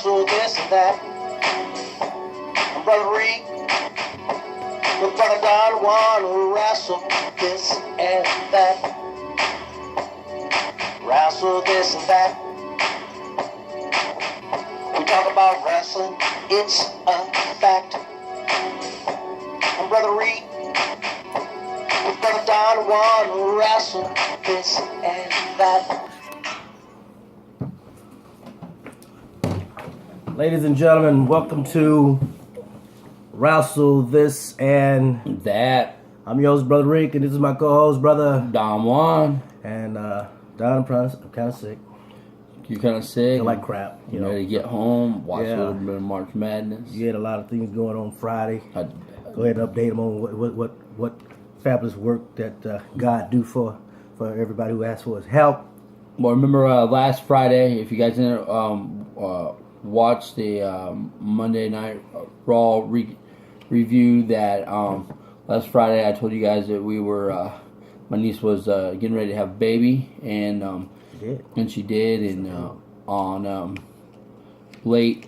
wrestle this and that. And Brother Reed, with Brother Don, wanna wrestle this and that. Wrestle this and that. We talk about wrestling, it's a fact. And Brother Reed, with Brother Don, wanna wrestle this and that. Ladies and gentlemen, welcome to Wrestle This and That. I'm your host, Brother Rick, and this is my co-host, Brother JUAN. And Don, I'm kind of sick. You're kind of sick. Feel like crap. You ready to get home, watch Yeah. a little bit of March Madness. You had a lot of things going on Friday. Go ahead and update them on what fabulous work that God do for everybody who asked for His help. Well, remember last Friday, if you guys didn't watch the Monday Night Raw review, that last Friday I told you guys that we were, my niece was getting ready to have a baby, and she did, and on late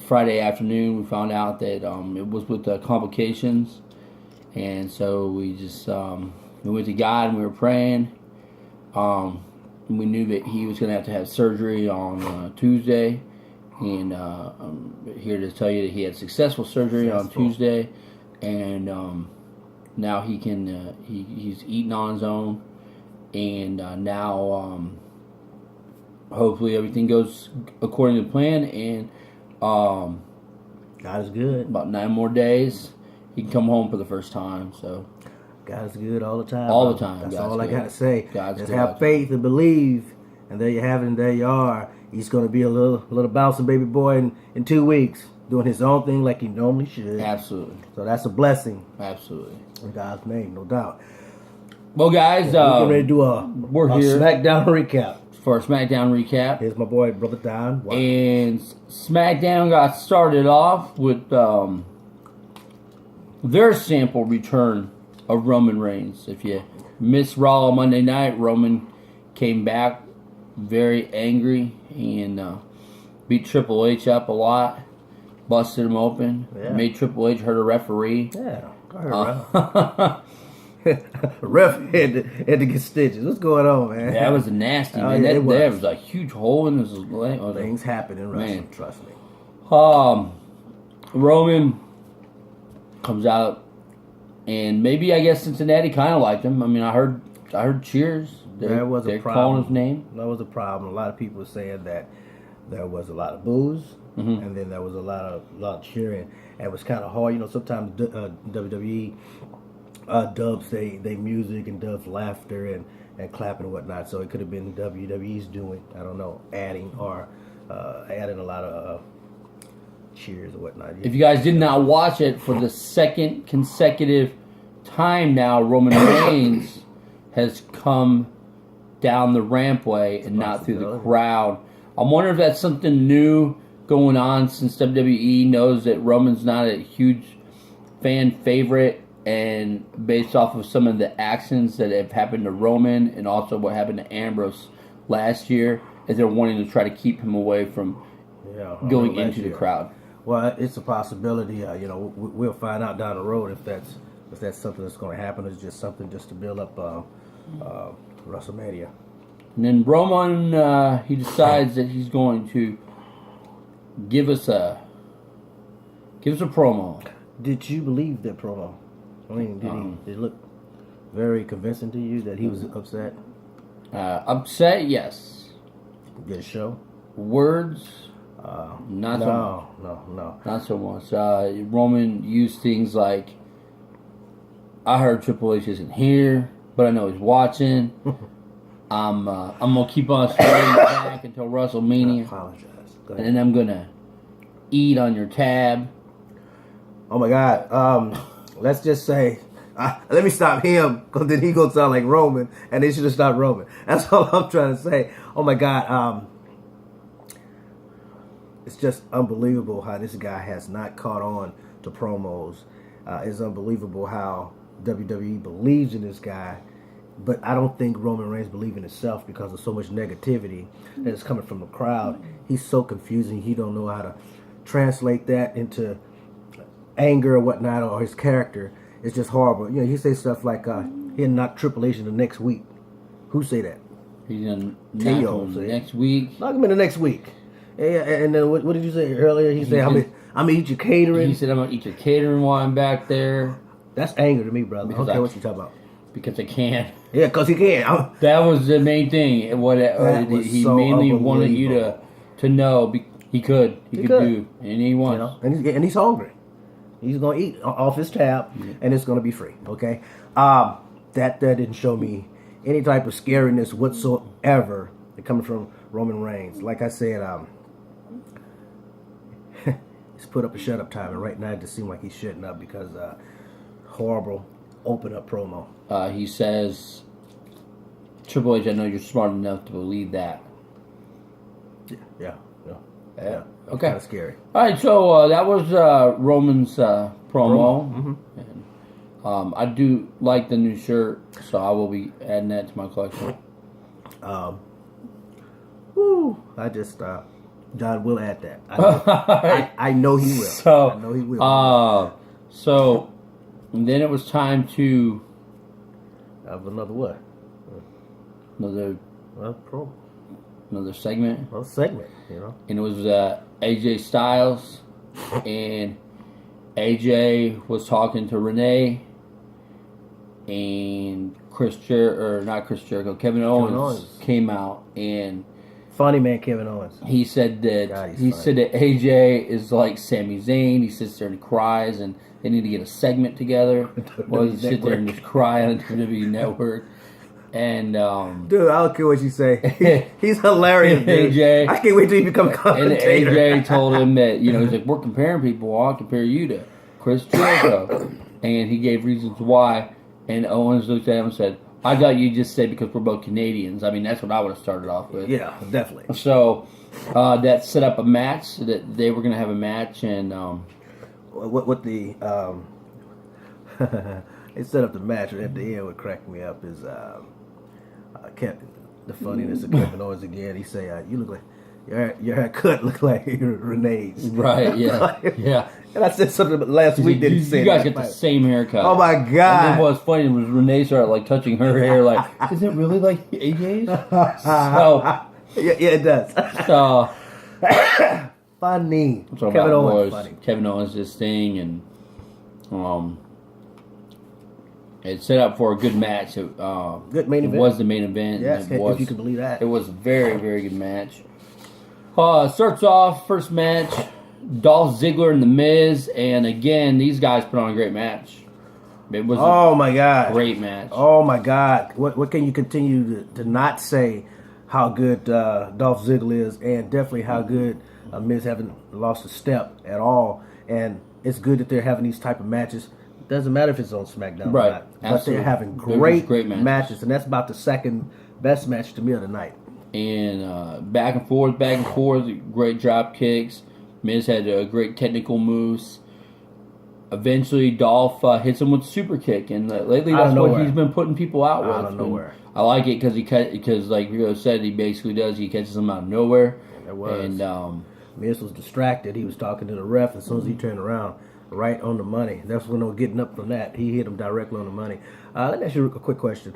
Friday afternoon we found out that it was with complications, and so we just we went to God and we were praying. We knew that he was going to have surgery on Tuesday, and I'm here to tell you that he had successful surgery on Tuesday, and now he can he's eating on his own, and now hopefully everything goes according to plan, and God is good. About 9 more days he can come home for the first time. So God is good all the time. All the time. That's God's all good. I got to say. God's Just good. have faith and believe, and there you have it, and there you are. He's going to be a little bouncing baby boy in 2 weeks, doing his own thing like he normally should. Absolutely. So that's a blessing. Absolutely. In God's name, no doubt. Well, guys, we're getting ready to do a here Smackdown recap. For a Smackdown recap. Here's my boy, Brother Don. Wow. And Smackdown got started off with their sample return of Roman Reigns. If you missed Raw on Monday night, Roman came back very angry and beat Triple H up a lot, busted him open, made Triple H hurt a referee. Yeah, I heard ref had to get stitches. What's going on, man? That was nasty, man. Yeah, there was a huge hole in his leg. Things happen in wrestling, trust me. Roman comes out, and maybe, I guess, Cincinnati kind of liked him. I mean, I heard cheers. There was a problem. Calling his name. That was a problem. A lot of people were saying that there was a lot of boos, and then there was a lot of cheering. And it was kind of hard. You know, sometimes WWE dubs they music and dubs laughter and clapping and whatnot. So it could have been WWE's doing, I don't know, adding a lot of cheers or whatnot. If you guys did not watch it, for the second consecutive time now, Roman Reigns has come down the rampway and not through the crowd. I'm wondering if that's something new going on, since WWE knows that Roman's not a huge fan favorite, and based off of some of the actions that have happened to Roman and also what happened to Ambrose last year, is they're wanting to try to keep him away from going into the crowd. Well, it's a possibility. You know, we'll find out down the road if that's something that's going to happen. It's just something just to build up WrestleMania. And then Roman, he decides that he's going to give us a promo. Did you believe that promo? I mean, did it look very convincing to you that he was upset? Upset, yes. Good show. Words, not so much. Roman used things like, "I heard Triple H isn't here, but I know he's watching. I'm gonna keep on swearing back until WrestleMania. I apologize. And then I'm gonna eat on your tab." Oh my God. Let's just say, let me stop him, because then he gonna sound like Roman, and they should have stopped Roman. That's all I'm trying to say. Oh my God. It's just unbelievable how this guy has not caught on to promos. It's unbelievable how WWE believes in this guy but I don't think Roman Reigns believes in himself because of so much negativity that is coming from the crowd. He's so confusing. He don't know how to translate that into anger or whatnot, or his character. It's just horrible. You know, he say stuff like he'll knock Triple H in the next week. Who say that? He's gonna knock him next week. Knock him in the next week. Yeah, and then what did you say earlier? He said, I'm gonna eat your catering. He said, I'm gonna eat your catering while I'm back there. That's anger to me, brother. Because I don't care what you talk about. Because I can. Yeah, because he can. That was the main thing. He so mainly wanted you to know he could do, and he wants. You know, and he's hungry. He's gonna eat off his tab, and it's gonna be free. Okay, that didn't show me any type of scariness whatsoever coming from Roman Reigns. Like I said, he's put up a shut up time, and right now it just seems like he's shutting up because horrible open up promo. He says, Triple H, I know you're smart enough to believe that. Yeah. Okay. Kind of scary. All right, so that was Roman's promo. Mm-hmm. And, I do like the new shirt, so I will be adding that to my collection. I just John will add that. I know he will. So, I know he will. So then it was time to have another what? Another promo. Another segment. Another segment, you know. And it was AJ Styles, and AJ was talking to Renee, and Kevin Owens came out, and funny man Kevin Owens. He said that said that AJ is like Sami Zayn. He sits there and cries, and they need to get a segment together. Or he sit there and just cry on the WWE Network. And dude, I don't care what you say. He's hilarious, dude. AJ, I can't wait till he become a commentator. And AJ told him that, you know, he's like, we're comparing people. Well, I'll compare you to Chris Jericho. And he gave reasons why. And Owens looked at him and said, I thought you just said because we're both Canadians. I mean, that's what I would have started off with. Yeah, definitely. So that set up a match. That they were going to have a match. And what the they set up the match, and at the end, what cracked me up is the funniness of Kevin Owens again. He say, "You look like your haircut look like Renee's." Right? Yeah, yeah. And I said something last week. You guys get the same haircut. Oh my god! And then what was funny was Renee started like touching her hair. Like, is it really like AJ's? So yeah, it does. So funny. Kevin Owens, funny. Kevin Owens this thing, and it set up for a good match. Good main event. It was the main event. Yes, if you can believe that. It was a very, very good match. Starts off, first match, Dolph Ziggler and The Miz. And again, these guys put on a great match. It was my God. Great match. Oh, my God. What can you continue to not say how good Dolph Ziggler is, and definitely how good Miz haven't lost a step at all. And it's good that they're having these type of matches. Doesn't matter if it's on SmackDown right. or not. But they're having great matches. And that's about the second best match to me of the night. And back and forth, great drop kicks. Miz had great technical moves. Eventually, Dolph hits him with a super kick, and lately that's what he's been putting people out with. Out of nowhere. I like it because like Rico said, he basically does. He catches them out of nowhere. It was. And Miz was distracted. He was talking to the ref. As soon as he turned around, right on the money. That's when no getting up from that. He hit him directly on the money. Let me ask you a quick question.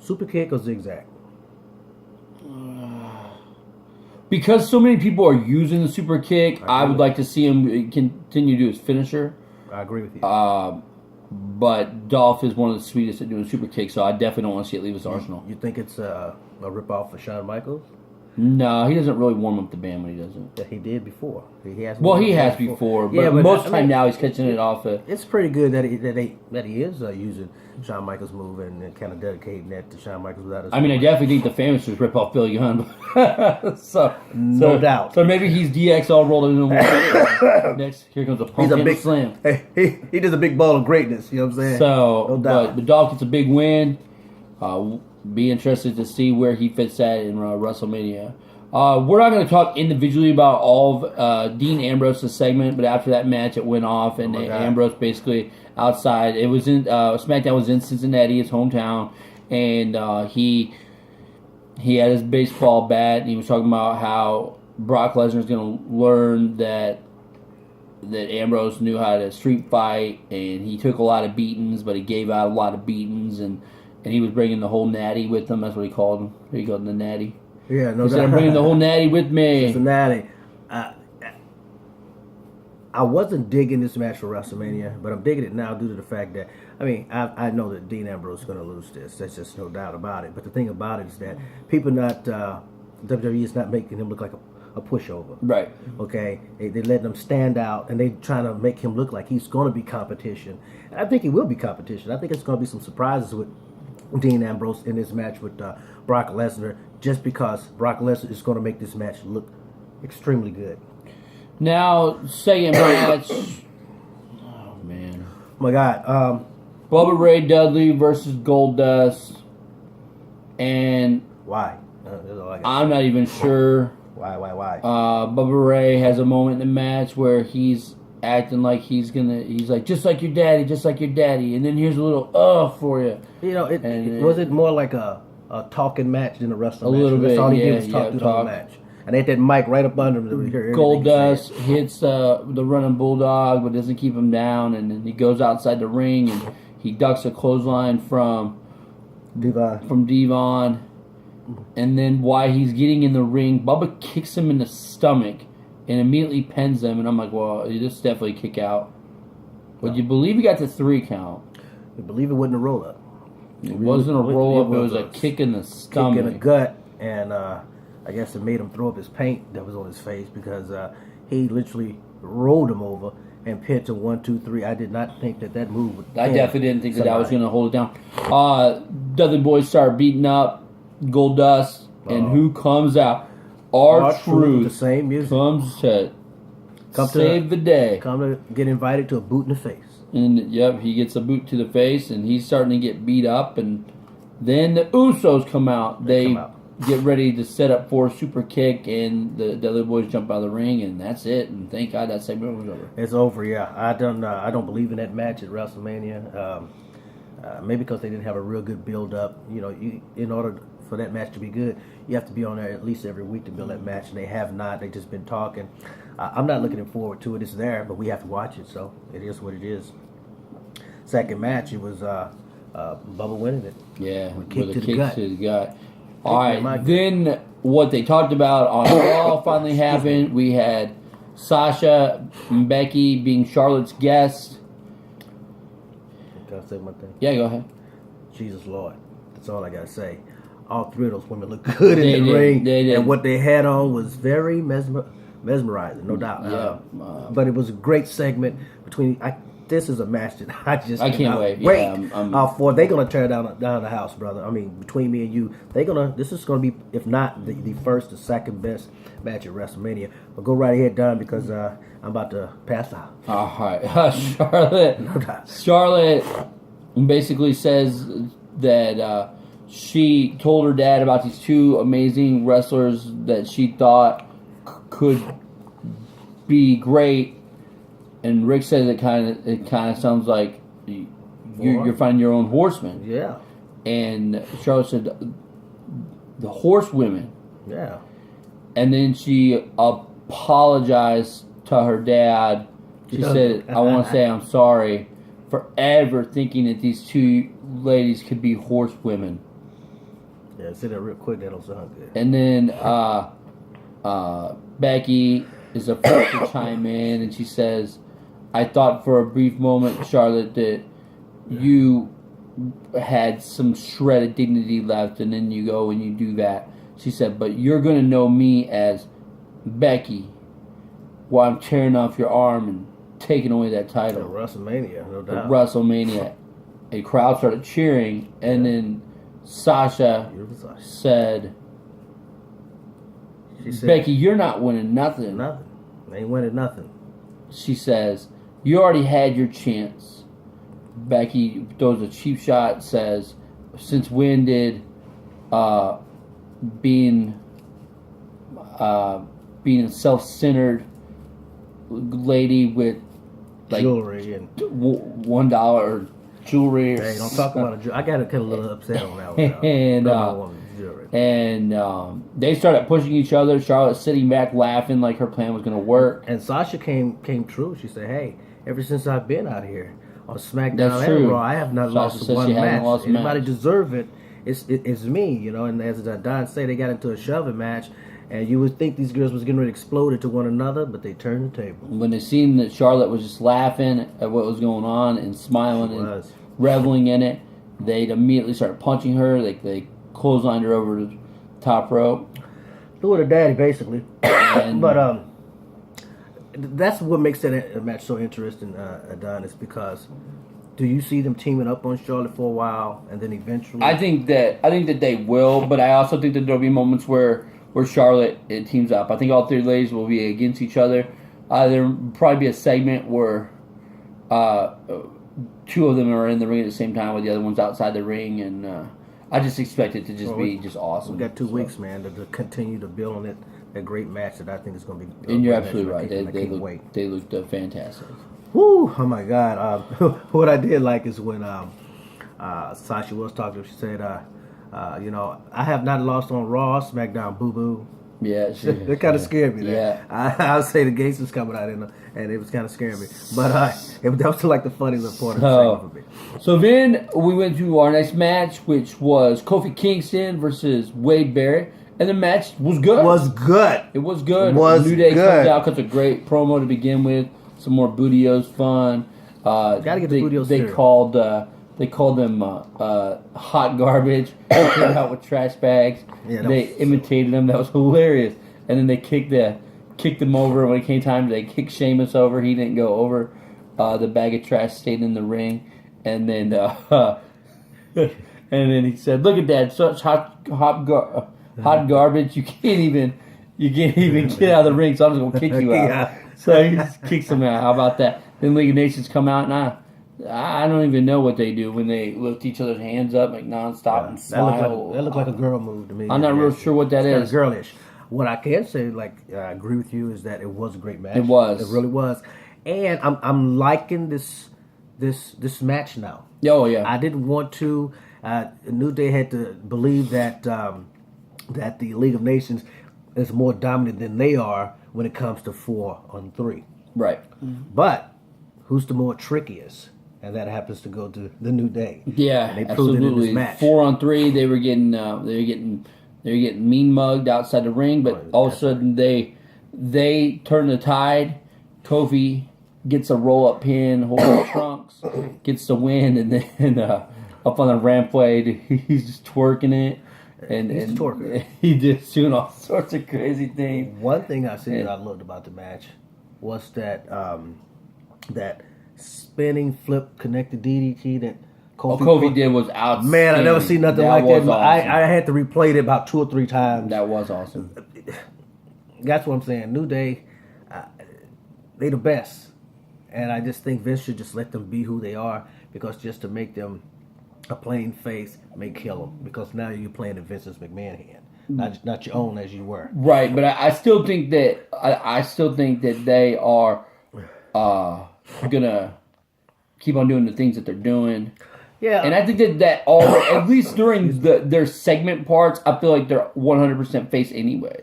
Super kick or zigzag? Because so many people are using the super kick, I would like to see him continue to do his finisher. I agree with you. But Dolph is one of the sweetest at doing super kicks, so I definitely don't want to see it leave his arsenal. You think it's a rip-off of Shawn Michaels? No, he doesn't really warm up the band when he doesn't. Yeah, he did before. He has before, but most of the time now he's catching it off. It's pretty good that he is using Shawn Michaels' move and kind of dedicating that to Shawn Michaels without his. I mean, I definitely think the famous just rip off Billy Gunn. No doubt. So maybe he's DX all rolled into one. Next, here comes a pumpkin slam. He does a big ball of greatness. You know what I'm saying? So, no doubt. But Dolph gets a big win. Be interested to see where he fits at in WrestleMania. We're not going to talk individually about all of Dean Ambrose's segment, but after that match, it went off, and Ambrose basically outside. It was in SmackDown was in Cincinnati, his hometown, and he had his baseball bat, and he was talking about how Brock Lesnar is going to learn that Ambrose knew how to street fight, and he took a lot of beatings, but he gave out a lot of beatings, and he was bringing the whole natty with him. That's what he called him. He called him the natty. Yeah, no He said, I'm bringing the whole natty with me. Cincinnati. I wasn't digging this match for WrestleMania, but I'm digging it now due to the fact that, I know that Dean Ambrose is going to lose this. There's just no doubt about it. But the thing about it is that WWE is not making him look like a pushover. Right. Okay? They letting him stand out, and they trying to make him look like he's going to be competition. And I think he will be competition. I think it's going to be some surprises with Dean Ambrose in this match with Brock Lesnar, just because Brock Lesnar is going to make this match look extremely good. Now, second match. Oh, man. Oh, my God. Bubba Ray Dudley versus Goldust. And Why? That's all I got. I'm not even sure. Why? Bubba Ray has a moment in the match where he's acting like he's like, just like your daddy, just like your daddy. And then here's a little for you. You know, was it more like a talking match than a wrestling match? A little bit, That's all he yeah, did was talk through the whole match. And they had that mic right up under him. Goldust hits the running bulldog, but doesn't keep him down. And then he goes outside the ring and he ducks a clothesline from Devon. And then while he's getting in the ring, Bubba kicks him in the stomach and immediately pins him. And I'm like, well, this is definitely a kick out. But you believe he got the 3 count. You believe it wasn't a roll up. It wasn't a roll up. It was a kick in the stomach. Kick in the gut. And I guess it made him throw up his paint that was on his face because he literally rolled him over and pinned to 1, 2, 3. I did not think that move would. I definitely didn't think that was going to hold it down. Dudley Boys start beating up Goldust, and who comes out? R-Truth. The same music. Comes to save the day. Come to get invited to a boot in the face. And he gets a boot to the face, and he's starting to get beat up. And then the Usos come out. They get ready to set up for a super kick, and the Dudley Boys jump out of the ring, and that's it. And thank God that segment was over. It's over, yeah. I don't believe in that match at WrestleMania. Maybe because they didn't have a real good build up. You know, in order for that match to be good, you have to be on there at least every week to build that match, and they have not. They've just been talking. I'm not looking forward to it. It's there, but we have to watch it, so it is what it is. Second match, it was Bubba winning it. Yeah, with a kick to the gut. All right, then what they talked about on Raw finally happened. We had Sasha and Becky being Charlotte's guests. Can I say one thing? Yeah, go ahead. Jesus Lord. That's all I got to say. All 3 of those women look good in the ring. They did. And what they had on was very mesmerizing, no doubt. Yeah. But it was a great segment between... This is a match that I can't wait. For. They're going to tear down the house, brother. I mean, between me and you, this is going to be, if not the first or second best match at WrestleMania. But go right ahead, Don, because I'm about to pass out. All right. Charlotte basically says that she told her dad about these 2 amazing wrestlers that she thought could be great. And Rick says it kind of sounds like you're finding your own horsemen. Yeah. And Charlotte said the horsewomen. Yeah. And then she apologized to her dad. She said, "I want to say I'm sorry for ever thinking that these 2 ladies could be horsewomen." Yeah, say that real quick. That don't sound good. And then Becky is the first to chime in, and she says, I thought for a brief moment, Charlotte, that you had some shred of dignity left, and then you go and you do that. She said, but you're going to know me as Becky while I'm tearing off your arm and taking away that title. At WrestleMania, no doubt. At WrestleMania. A crowd started cheering, and then Sasha said, Becky, you're not winning nothing. Nothing. Ain't winning nothing. She says, you already had your chance. Becky throws a cheap shot, says, since when did being a self-centered lady with like jewelry and $1 jewelry. Hey, don't talk about it. I got a little upset on that one. And they started pushing each other. Charlotte sitting back laughing like her plan was going to work. And Sasha came true. She said, "Hey, ever since I've been out here on SmackDown That's and true. Raw, I have not Sasha lost said one she hasn't match. lost a Anybody match. deserve it? It's me, you know." And as Don said, they got into a shoving match, and you would think these girls was getting ready to explode into one another, but they turned the table. When they seen that Charlotte was just laughing at what was going on and smiling and reveling in it, they'd immediately start punching her. They clotheslined her over the top rope. Do it a daddy, basically. And, but that's what makes that match so interesting, Don, is because do you see them teaming up on Charlotte for a while and then eventually? I think that they will, but I also think that there'll be moments where Charlotte teams up. I think all three ladies will be against each other. There'll probably be a segment where two of them are in the ring at the same time, with the other one's outside the ring, and I just expect it to be just awesome. We got 2 weeks, man, to continue to build on it. A great match that I think is going to be. And you're absolutely right. They looked fantastic. Woo! Oh my God! What I did like is when Sasha was talking. She said, "You know, I have not lost on Raw, SmackDown, boo boo." Yeah, it kind of scared me. Yeah, I would say the Gates was coming out and it was kind of scaring me. But that was like the funny little part of the segment for me. So then we went to our next match, which was Kofi Kingston versus Wade Barrett. And the match was good. It was good. New Day comes out, cuts a great promo to begin with. Some more Bootios fun. Gotta get the Bootios. They called them hot garbage. They came out with trash bags. Yeah, they imitated them. That was hilarious. And then they kicked them over. When it came time, they kicked Sheamus over. He didn't go over. The bag of trash stayed in the ring. And then and then he said, "Look at that, such hot garbage. You can't even get out of the ring. So I'm just gonna kick you out." Yeah. So he just kicks him out. How about that? Then League of Nations come out, and I don't even know what they do when they lift each other's hands up like nonstop and smile. That looked like a girl move to me. I'm not real sure what that is. Kind of girlish. What I can say, I agree with you, is that it was a great match. It was. It really was. And I'm liking this match now. Oh yeah. I didn't want to. New Day had to believe that that the League of Nations is more dominant than they are when it comes to 4-on-3. Right. But who's the more trickiest? And that happens to go to the New Day. Yeah, and they proved it in this match. 4-on-3, they were getting mean mugged outside the ring, but all of a sudden they turn the tide. Kofi gets a roll up pin, holds the trunks, gets the win, and then up on the rampway, he's just twerking it. And twerking. He just doing all sorts of crazy things. One thing I said that I loved about the match was that that spinning flip connected DDT that Kofi did was outstanding. Man, I never seen nothing like that. Awesome. I had to replay it about 2 or 3 times. That was awesome. That's what I'm saying. New Day, they the best, and I just think Vince should just let them be who they are, because just to make them a plain face may kill them, because now you're playing in Vince's McMahon hand, not your own as you were. Right, but I still think that they are gonna keep on doing the things that they're doing. Yeah, and I think that all, at least during their segment parts, I feel like they're 100% face anyways.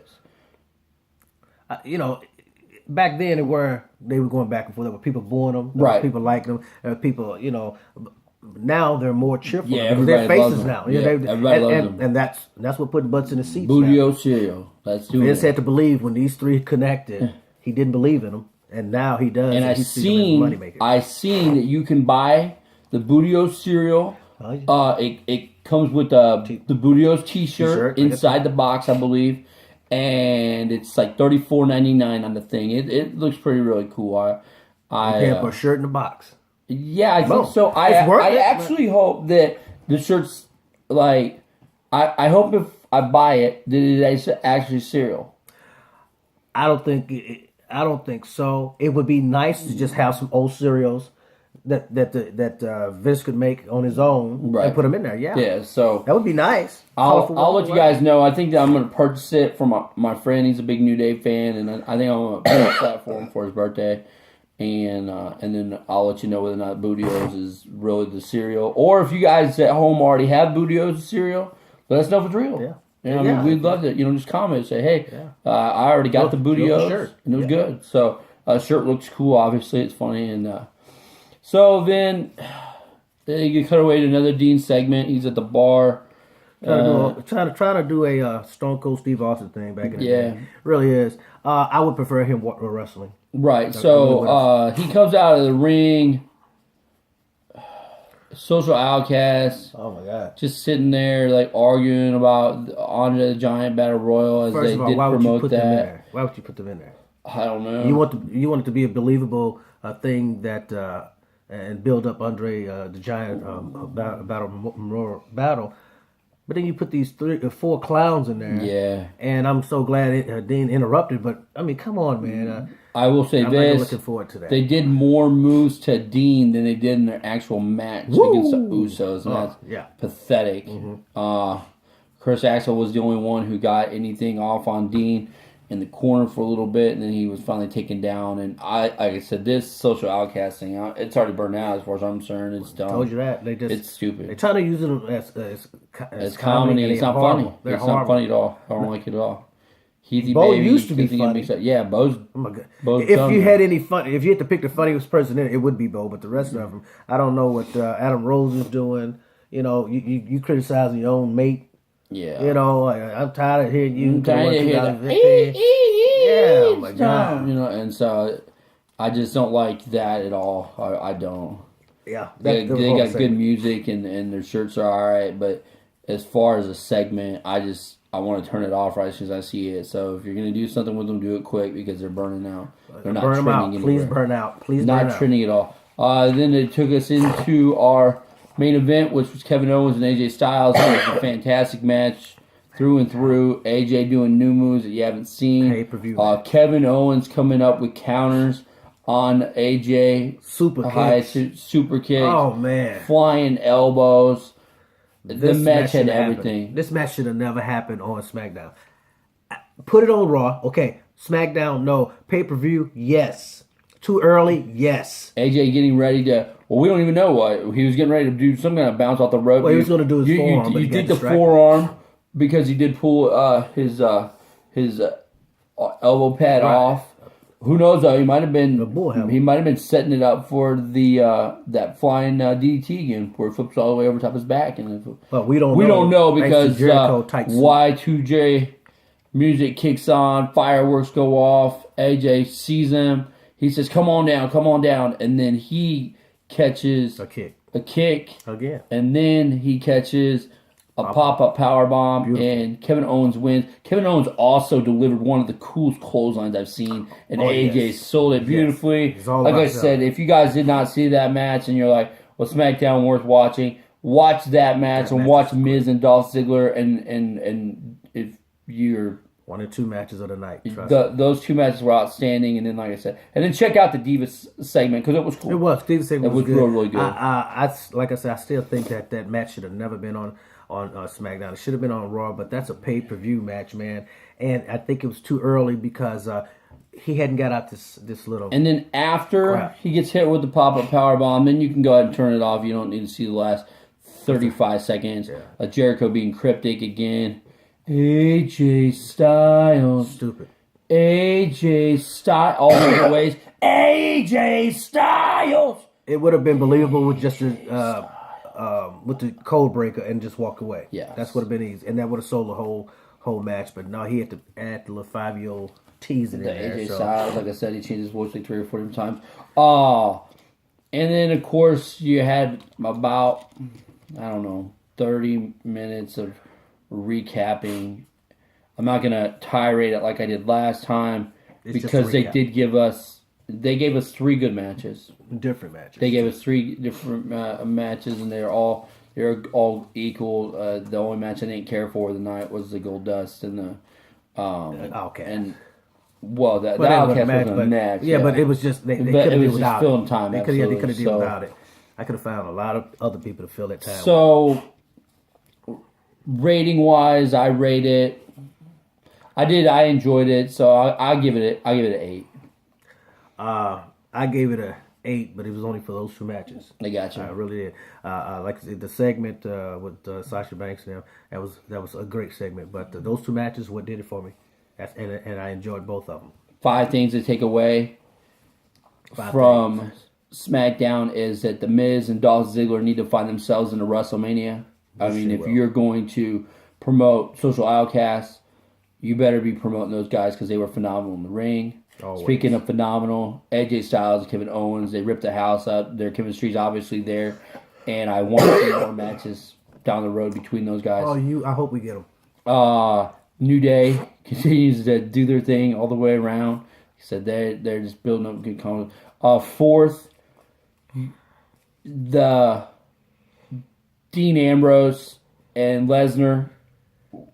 Back then they were going back and forth. There were people booing them, right? People liking them. There were people, Now they're more cheerful. Yeah, everybody they're loves faces them. now. Yeah, everybody loves them, and that's what put butts in the seats. Booty cereal. Let's do it. Vince had to believe when these three connected. He didn't believe in them, and now he does. And I seen that you can buy the Bootios cereal. Oh, yeah. It comes with the Bootios T-shirt inside the box, I believe, and it's like $34.99 on the thing. It looks really cool. I paying for a shirt in the box. Yeah, I think so. I actually hope that the shirt's like. I hope if I buy it that it's actually cereal. I don't think so. It would be nice to just have some old cereals that Vince could make on his own, and put them in there. Yeah. So that would be nice. I'll let you guys know. I think that I'm going to purchase it for my friend. He's a big New Day fan, and I think I'm going to purchase that for him for his birthday. and then I'll let you know whether or not Bootios is really the cereal, or if you guys at home already have Bootios cereal, let us know if it's real. Yeah. You know, I mean, we'd love to, just comment, say, hey, I already got the Bootios, shirt. and it was good. So, shirt looks cool, obviously, it's funny, and so then you cut away to another Dean segment. He's at the bar. Trying to do a Stone Cold Steve Austin thing back in the day. Really is. I would prefer him wrestling. Right. So he comes out of the ring. Social outcast. Oh my God. Just sitting there like arguing about Andre the Giant Battle Royal as First they of all, did why would promote you put that. them in there? Why would you put them in there? I don't know. You want it to be a believable thing that and build up Andre the Giant battle. But then you put these 3 or 4 clowns in there. Yeah. And I'm so glad Dean interrupted. But I mean, come on, man. I will say I'm this. looking forward to that. They did more moves to Dean than they did in their actual match against the Usos. And that's pathetic. Chris Axel was the only one who got anything off on Dean in the corner for a little bit, and then he was finally taken down. And like I said, this social outcast thing, it's already burned out as far as I'm concerned. It's dumb. I told you that. It's stupid. They're trying to use it as comedy. It's not funny. They're It's horrible. not funny at all. I don't like it at all. Heathy Bo Baby used to be Keithy funny. Yeah, Bo's. Oh my God. Bo's If dumb you now. had any fun, if you had to pick the funniest person in it, it would be Bo. But the rest of them, I don't know what Adam Rose is doing. You know, you criticizing your own mate. Yeah. You know, I'm tired of hearing you. I'm tired of hearing that. Yeah, oh my God. And so I just don't like that at all. I don't. Yeah, They got good music and their shirts are all right, but as far as a segment, I want to turn it off right as soon as I see it. So if you're going to do something with them, do it quick because they're burning out. They're not burn them out. trending Please anywhere. burn out. Please Not burn out. trending at all. Then they took us into our main event, which was Kevin Owens and AJ Styles. It was a fantastic match through and through. AJ doing new moves that you haven't seen. Pay-per-view. Kevin Owens coming up with counters on AJ. Super high kicks. super kicks. Oh man. Flying elbows. The match had shouldn't everything. happen. This match should have never happened on SmackDown. Put it on Raw. Okay. SmackDown, no. Pay-per-view, yes. Too early, yes. AJ getting ready to... Well, we don't even know what. He was getting ready to do some kind of bounce off the rope. Well, he was going to do his forearm, but You he got did the distracted. forearm because he did pull his elbow pad off. Who knows though? He might have been. He might have been setting it up for the that flying DDT again, where it flips all the way over top his back. But we don't. We know. don't know because Jericho-type suit. Y2J music kicks on, fireworks go off. AJ sees him. He says, "Come on down," and then he catches a kick again, and then he catches a pop-up powerbomb, and Kevin Owens wins. Kevin Owens also delivered one of the coolest clotheslines I've seen, and AJ sold it beautifully. Yes. Like I said, if you guys did not see that match and you're like, well, SmackDown worth watching, watch that match and watch Miz and Dolph Ziggler, and if you're... 1 or 2 matches of the night. Those 2 matches were outstanding, and then, like I said, and then check out the Divas segment because it was cool. It was. Divas segment was good. Really good. Like I said, I still think that match should have never been on SmackDown. It should have been on Raw, but that's a pay-per-view match, man. And I think it was too early because he hadn't got out this little. And then after he gets hit with the pop-up powerbomb, then you can go ahead and turn it off. You don't need to see the last 35 seconds. Yeah. Jericho being cryptic again. AJ Styles. Stupid. AJ Styles. All the ways. AJ Styles. It would have been believable with just with the code breaker and just walk away. Yeah, that's would have been easy, and that would have sold the whole match. But no, he had to add the little 5-year-old teasing in there. AJ Styles, like I said, he changed his voice like 3 or 4 different times. And then of course you had about 30 minutes of recapping. I'm not gonna tirade it like I did last time because they gave us 3 good matches. Different matches. They gave us 3 different matches, and they're all equal. The only match I didn't care for tonight was the Gold Dust and the Outcast. And the Outcast was a match. Yeah, but it was just they could have done without it. Filling time. They could have done without it. I could have found a lot of other people to fill that time. So, rating wise, I rate it. I enjoyed it, so I give it an 8. I I gave it a 8, but it was only for those 2 matches. I got you. I really did. Like the segment with Sasha Banks and them, that was a great segment. But those 2 matches, what did it for me? And I enjoyed both of them. 5 things to take away from SmackDown is that The Miz and Dolph Ziggler need to find themselves in a WrestleMania. I mean, if you're going to promote Social Outcasts, you better be promoting those guys because they were phenomenal in the ring. Always. Speaking of phenomenal, AJ Styles and Kevin Owens, they ripped the house up. Their chemistry's obviously there, and I want to see more matches down the road between those guys. I hope we get them. New Day continues to do their thing all the way around. He said they're just building up good content. 4th, the Dean Ambrose and Lesnar.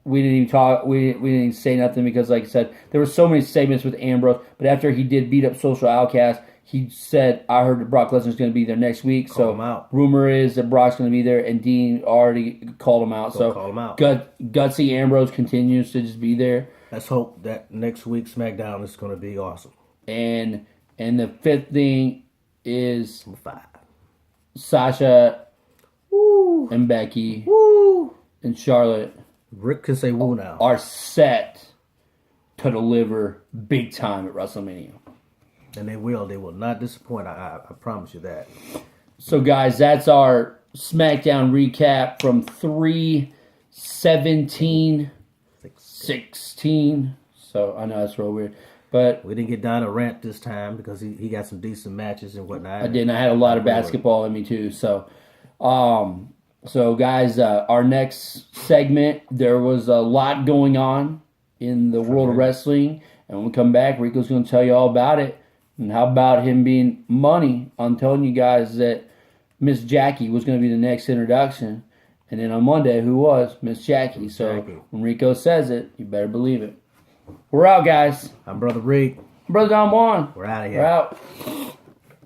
We didn't even talk. We didn't even say nothing because, like I said, there were so many segments with Ambrose. But after he did beat up Social Outcast, he said, "I heard that Brock Lesnar's going to be there next week." Call him out. Rumor is that Brock's going to be there, and Dean already called him out. Call him out. Gutsy Ambrose continues to just be there. Let's hope that next week's SmackDown is going to be awesome. And the 5th thing is 5. Sasha Woo. and Becky Woo. and Charlotte Rick can say woo now. are set to deliver big time at WrestleMania. And they will. They will not disappoint. I promise you that. So, guys, that's our SmackDown recap from 3/17/16. So, I know that's real weird. But we didn't get down a rant this time because he got some decent matches and whatnot. I didn't. I had a lot of basketball in me, too. So, guys, our next segment, there was a lot going on in the world of wrestling. And when we come back, Rico's going to tell you all about it. And how about him being money on telling you guys that Miss Jackie was going to be the next introduction. And then on Monday, who was? Miss Jackie. So when Rico says it, you better believe it. We're out, guys. I'm Brother Rick. Brother Don Juan. We're out of here. We're out.